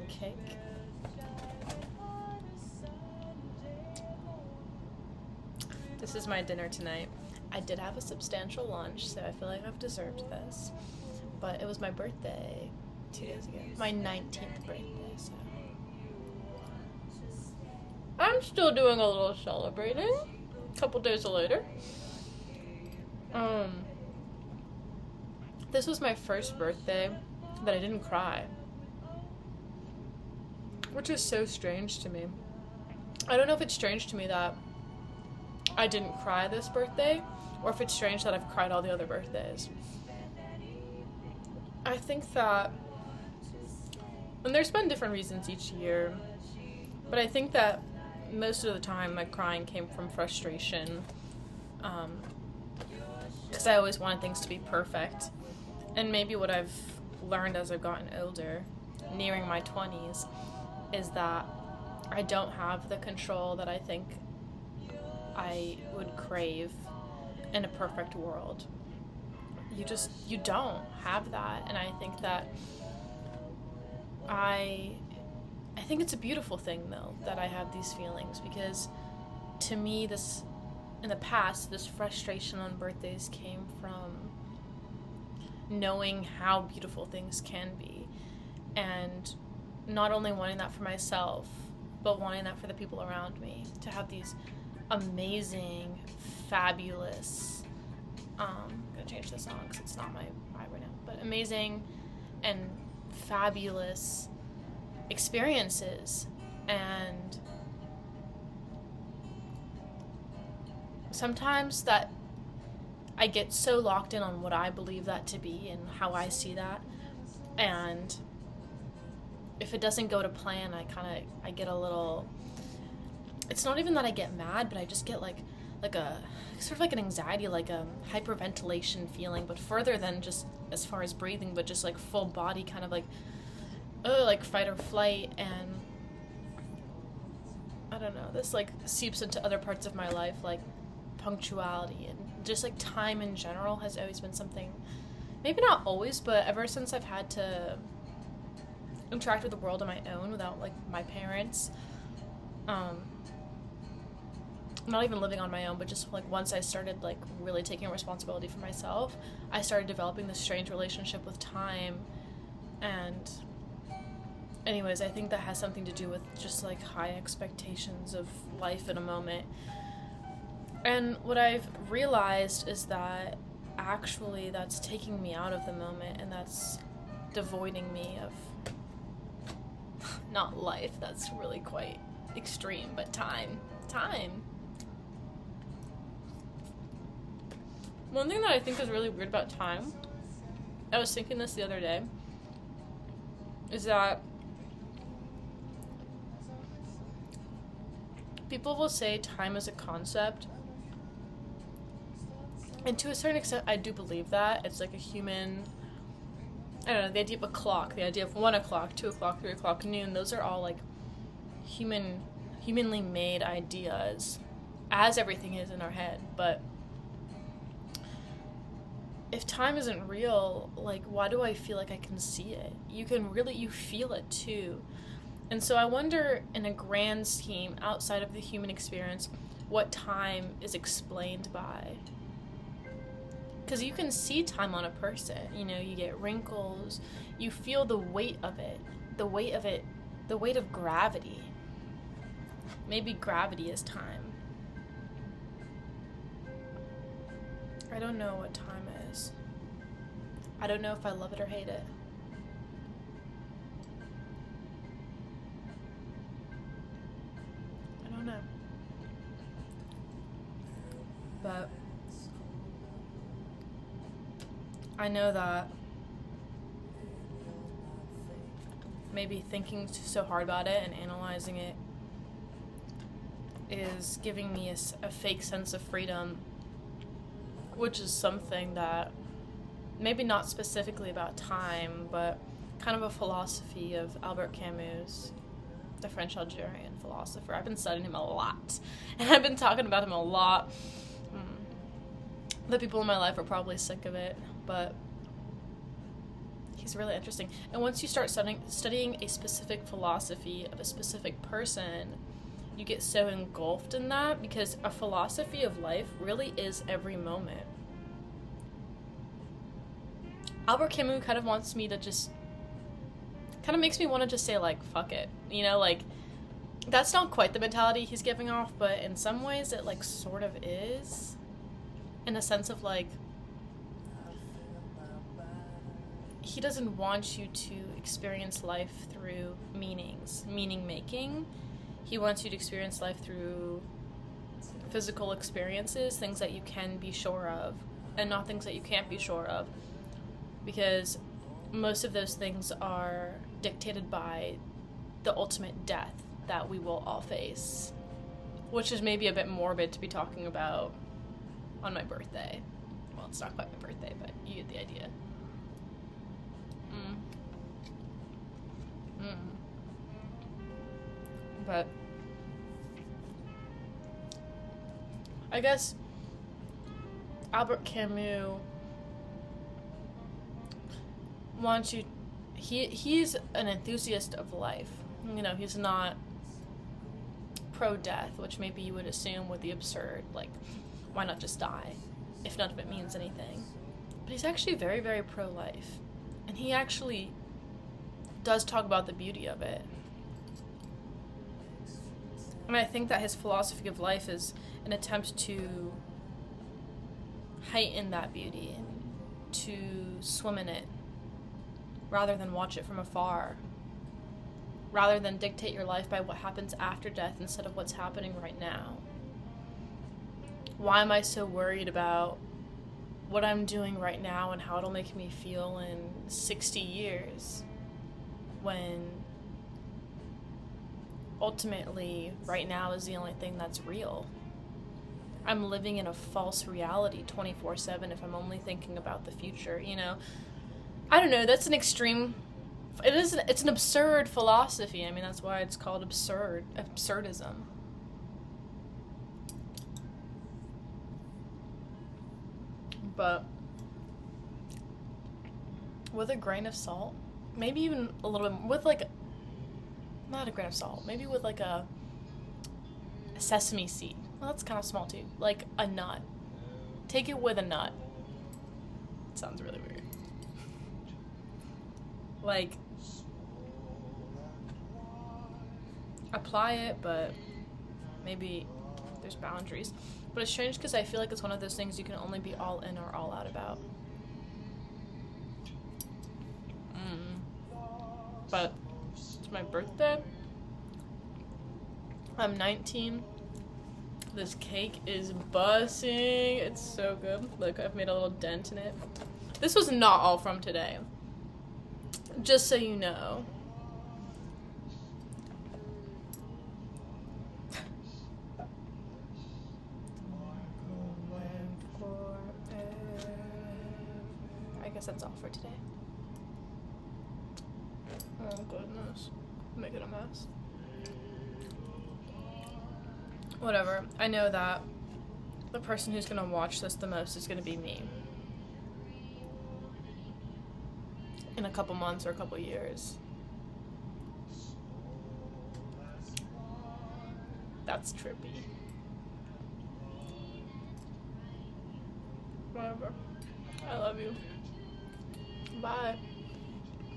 cake. This is my dinner tonight. I did have a substantial lunch, so I feel like I've deserved this. But it was my birthday 2 days ago. My 19th birthday, so. I'm still doing a little celebrating. A couple days later. This was my first birthday that I didn't cry. Which is so strange to me. I don't know if it's strange to me that I didn't cry this birthday, or if it's strange that I've cried all the other birthdays. I think that, and there's been different reasons each year, but I think that most of the time my crying came from frustration, because I always wanted things to be perfect. And maybe what I've learned as I've gotten older, nearing my 20s, is that I don't have the control that I think I would crave in a perfect world. You don't have that, and I think that I think it's a beautiful thing, though, that I have these feelings, because to me, in the past, this frustration on birthdays came from knowing how beautiful things can be, and not only wanting that for myself, but wanting that for the people around me, to have these amazing, fabulous, I'm gonna change the song because it's not my vibe right now, but amazing and fabulous experiences. And sometimes that I get so locked in on what I believe that to be and how I see that, and if it doesn't go to plan, I get a little, it's not even that I get mad, but I just get like a sort of like an anxiety, like a hyperventilation feeling, but further than just as far as breathing, but just like full body kind of like fight or flight. And I don't know, this like seeps into other parts of my life, like punctuality, and just like time in general has always been something, maybe not always, but ever since I've had to interact with the world on my own without like my parents, not even living on my own, but just like once I started like really taking responsibility for myself, I started developing this strange relationship with time. And anyways, I think that has something to do with just like high expectations of life in a moment. And what I've realized is that actually that's taking me out of the moment, and that's devoiding me of not life, that's really quite extreme, but time. One thing that I think is really weird about time, I was thinking this the other day, is that people will say time is a concept, and to a certain extent I do believe that. It's like a human, I don't know, the idea of a clock, the idea of 1 o'clock, 2 o'clock, 3 o'clock, noon, those are all like humanly made ideas, as everything is in our head. But if time isn't real, like, why do I feel like I can see it? You feel it too. And so I wonder, in a grand scheme, outside of the human experience, what time is explained by. Because you can see time on a person, you get wrinkles, you feel the weight of gravity. Maybe gravity is time. I don't know what time is. I don't know if I love it or hate it. I don't know. But I know that maybe thinking so hard about it and analyzing it is giving me a fake sense of freedom, which is something that maybe not specifically about time, but kind of a philosophy of Albert Camus, the French Algerian philosopher. I've been studying him a lot, and I've been talking about him a lot. The people in my life are probably sick of it, but He's really interesting. And once you start studying a specific philosophy of a specific person, you get so engulfed in that, because a philosophy of life really is every moment. Albert Camus kind of wants me to just, kind of makes me want to just say, like, fuck it. You know, like, that's not quite the mentality he's giving off, but in some ways it, like, sort of is. In a sense of, like, he doesn't want you to experience life through meaning making. He wants you to experience life through physical experiences, things that you can be sure of, and not things that you can't be sure of. Because most of those things are dictated by the ultimate death that we will all face. Which is maybe a bit morbid to be talking about on my birthday. Well, it's not quite my birthday, but you get the idea. But I guess Albert Camus wants you, he's an enthusiast of life. You know, he's not pro-death, which maybe you would assume would be absurd. Like, why not just die if none of it means anything? But he's actually very, very pro-life. And he actually does talk about the beauty of it. And I think that his philosophy of life is an attempt to heighten that beauty, to swim in it, rather than watch it from afar, rather than dictate your life by what happens after death instead of what's happening right now. Why am I so worried about what I'm doing right now and how it'll make me feel in 60 years when ultimately right now is the only thing that's real? I'm living in a false reality 24/7 if I'm only thinking about the future, you know? I don't know, that's an extreme, it's an absurd philosophy. I mean, that's why it's called absurdism. But with a grain of salt, maybe even a little bit, with like, not a grain of salt, maybe with like a sesame seed. Well, that's kind of small too. Like a nut. Take it with a nut. It sounds really weird. Like, apply it, but maybe there's boundaries. But it's strange because I feel like it's one of those things you can only be all in or all out about. But it's my birthday. I'm 19. This cake is bussing. It's so good. Look, I've made a little dent in it. This was not all from today. Just so you know. I guess that's all for today. Oh goodness. I'm making a mess. Whatever. I know that the person who's gonna watch this the most is gonna be me. In a couple months or a couple years. That's trippy. Whatever. I love you. Bye.